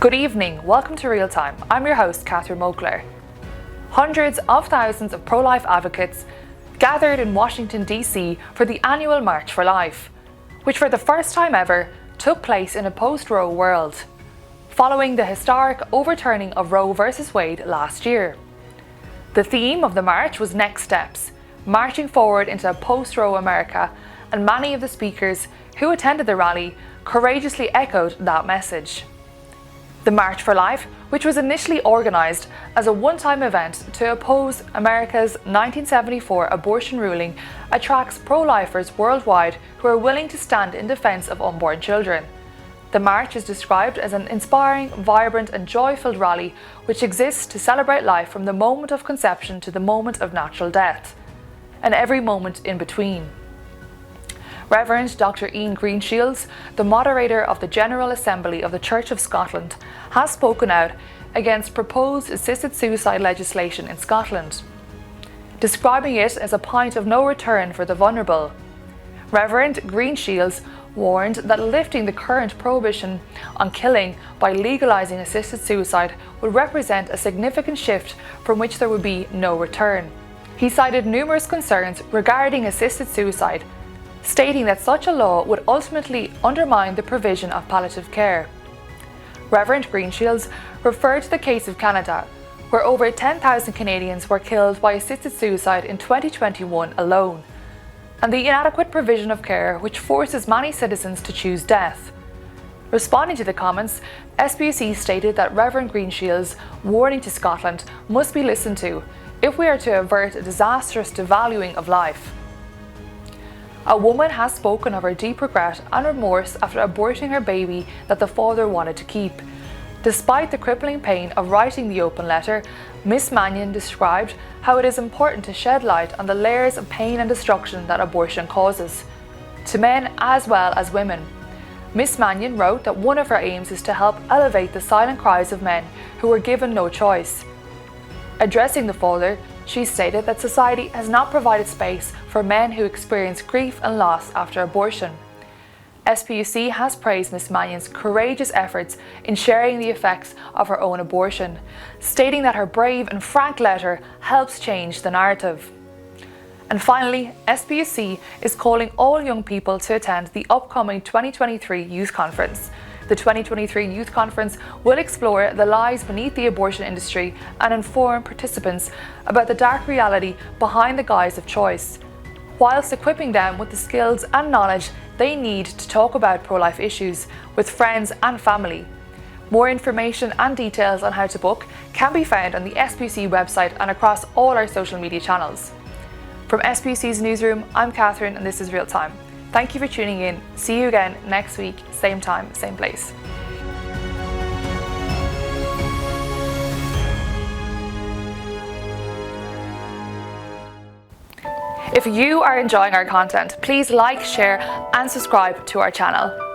Good evening, welcome to Real Time. I'm your host, Catherine Mokler. Hundreds of thousands of pro-life advocates gathered in Washington, D.C. for the annual March for Life, which for the first time ever took place in a post-Roe world, following the historic overturning of Roe v. Wade last year. The theme of the march was Next Steps, marching forward into a post-Roe America, and many of the speakers who attended the rally courageously echoed that message. The March for Life, which was initially organised as a one-time event to oppose America's 1974 abortion ruling, attracts pro-lifers worldwide who are willing to stand in defence of unborn children. The march is described as an inspiring, vibrant and joy-filled rally which exists to celebrate life from the moment of conception to the moment of natural death, and every moment in between. Reverend Dr. Ian Greenshields, the moderator of the General Assembly of the Church of Scotland, has spoken out against proposed assisted suicide legislation in Scotland, describing it as a point of no return for the vulnerable. Reverend Greenshields warned that lifting the current prohibition on killing by legalising assisted suicide would represent a significant shift from which there would be no return. He cited numerous concerns regarding assisted suicide, stating that such a law would ultimately undermine the provision of palliative care. Reverend Greenshields referred to the case of Canada, where over 10,000 Canadians were killed by assisted suicide in 2021 alone, and the inadequate provision of care which forces many citizens to choose death. Responding to the comments, SBUC stated that Reverend Greenshields' warning to Scotland must be listened to if we are to avert a disastrous devaluing of life. A woman has spoken of her deep regret and remorse after aborting her baby that the father wanted to keep. Despite the crippling pain of writing the open letter, Miss Mannion described how it is important to shed light on the layers of pain and destruction that abortion causes, to men as well as women. Miss Mannion wrote that one of her aims is to help elevate the silent cries of men who were given no choice. Addressing the father, she stated that society has not provided space for men who experience grief and loss after abortion. SPUC has praised Miss Mannion's courageous efforts in sharing the effects of her own abortion, stating that her brave and frank letter helps change the narrative. And finally, SPUC is calling all young people to attend the upcoming 2023 Youth Conference. The 2023 Youth Conference will explore the lies beneath the abortion industry and inform participants about the dark reality behind the guise of choice, whilst equipping them with the skills and knowledge they need to talk about pro-life issues with friends and family. More information and details on how to book can be found on the SPUC website and across all our social media channels. From SPUC's newsroom, I'm Catherine and this is Real Time. Thank you for tuning in. See you again next week, same time, same place. If you are enjoying our content, please like, share and subscribe to our channel.